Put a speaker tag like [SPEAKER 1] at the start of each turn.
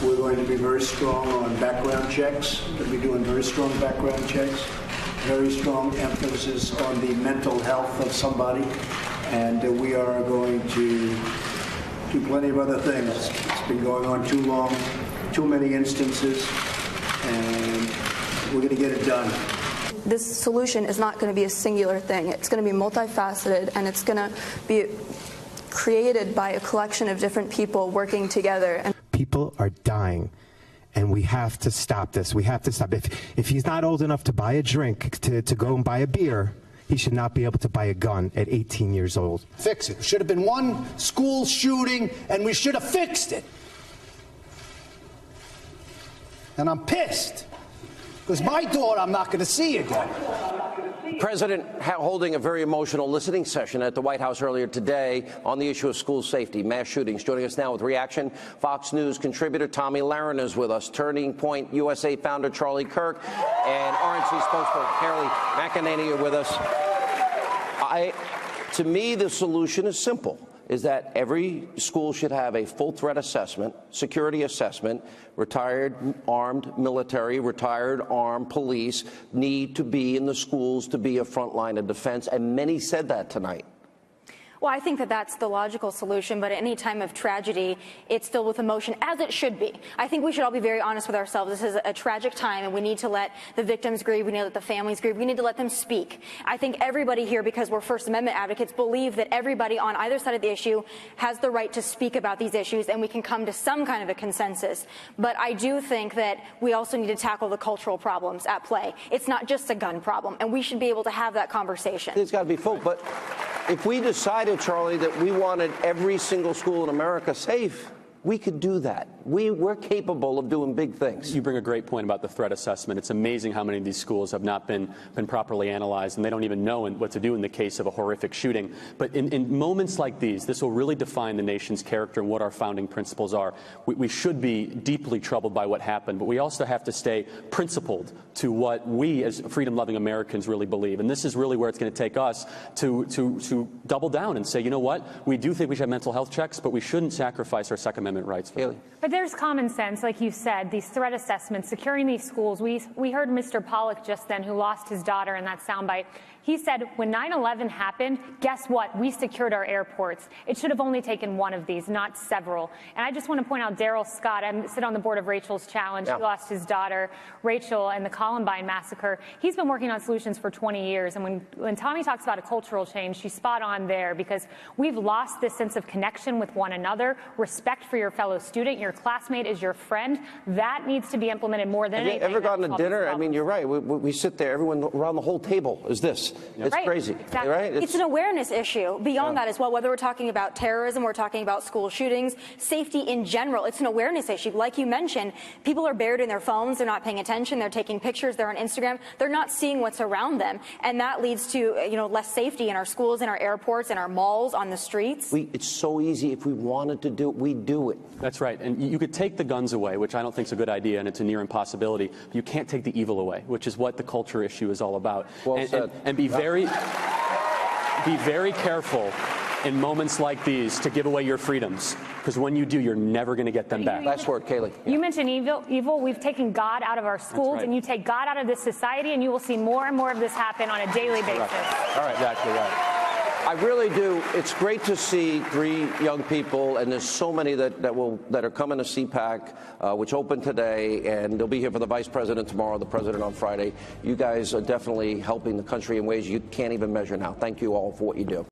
[SPEAKER 1] We're going to be very strong on background checks. We're going to be doing very strong background checks, very strong emphasis on the mental health of somebody, and we are going to do plenty of other things. It's been going on too long, too many instances, and we're going to get it done.
[SPEAKER 2] This solution is not going to be a singular thing. It's going to be multifaceted, and it's going to be created by a collection of different people working together. And
[SPEAKER 3] people are dying, and we have to stop this. We have to stop. If he's not old enough to buy a drink, to go and buy a beer, he should not be able to buy a gun at 18 years old.
[SPEAKER 4] Fix it. Should have been one school shooting, and we should have fixed it. And I'm pissed, because my daughter I'm not going to see again.
[SPEAKER 5] President holding a very emotional listening session at the White House earlier today on the issue of school safety, mass shootings. Joining us now with reaction, Fox News contributor Tomi Lahren is with us, Turning Point USA founder Charlie Kirk, and RNC spokesperson Kayleigh McEnany are with us. To me, the solution is simple, is that every school should have a full threat assessment, security assessment. Retired armed military, retired armed police need to be in the schools to be a front line of defense, and many said that tonight.
[SPEAKER 6] Well, I think that that's the logical solution, but at any time of tragedy, it's filled with emotion, as it should be. I think we should all be very honest with ourselves. This is a tragic time, and we need to let the victims grieve. We need to let the families grieve. We need to let them speak. I think everybody here, because we're First Amendment advocates, believe that everybody on either side of the issue has the right to speak about these issues, and we can come to some kind of a consensus. But I do think that we also need to tackle the cultural problems at play. It's not just a gun problem, and we should be able to have that conversation.
[SPEAKER 5] It's got to be full, but if we decided, Charlie, that we wanted every single school in America safe, we could do that. We're capable of doing big things.
[SPEAKER 7] You bring a great point about the threat assessment. It's amazing how many of these schools have not been properly analyzed, and they don't even know what to do in the case of a horrific shooting. But in moments like these, this will really define the nation's character and what our founding principles are. We should be deeply troubled by what happened, but we also have to stay principled to what we as freedom-loving Americans really believe. And this is really where it's going to take us to double down and say, you know what, we do think we should have mental health checks, but we shouldn't sacrifice our Second Amendment rights.
[SPEAKER 8] But there's common sense, like you said, these threat assessments, securing these schools. We heard Mr. Pollack just then, who lost his daughter in that soundbite. He said, when 9/11 happened, guess what? We secured our airports. It should have only taken one of these, not several. And I just want to point out Daryl Scott. I sit on the board of Rachel's Challenge.
[SPEAKER 5] Yeah.
[SPEAKER 8] He lost his daughter, Rachel, in the Columbine massacre. He's been working on solutions for 20 years. And when Tomi talks about a cultural change, she's spot on there, because we've lost this sense of connection with one another, respect for your fellow student, your classmate is your friend. That needs to be implemented more than anything.
[SPEAKER 5] Have you ever gone to dinner? I mean, you're right. We sit there, everyone around the whole table is this. It's
[SPEAKER 6] right.
[SPEAKER 5] crazy.
[SPEAKER 6] Exactly.
[SPEAKER 5] Right?
[SPEAKER 6] It's an awareness issue beyond that as well, whether we're talking about terrorism, we're talking about school shootings, safety in general. It's an awareness issue. Like you mentioned, people are buried in their phones. They're not paying attention. They're taking pictures. They're on Instagram. They're not seeing what's around them. And that leads to, less safety in our schools, in our airports, in our malls, on the streets.
[SPEAKER 5] It's so easy. If we wanted to do it, we'd do it.
[SPEAKER 7] That's right. And you could take the guns away, which I don't think is a good idea, and it's a near impossibility. But you can't take the evil away, which is what the culture issue is all about.
[SPEAKER 5] Well said.
[SPEAKER 7] And be very careful in moments like these to give away your freedoms, because when you do, you're never going to get them back.
[SPEAKER 5] Last word, Kayleigh.
[SPEAKER 8] You mentioned evil. We've taken God out of our schools, and you take God out of this society, and you will see more and more of this happen on a daily basis.
[SPEAKER 5] All right, exactly right. I really do. It's great to see 3 young people, and there's so many that are coming to CPAC, which opened today, and they'll be here for the Vice President tomorrow, the President on Friday. You guys are definitely helping the country in ways you can't even measure now. Thank you all for what you do.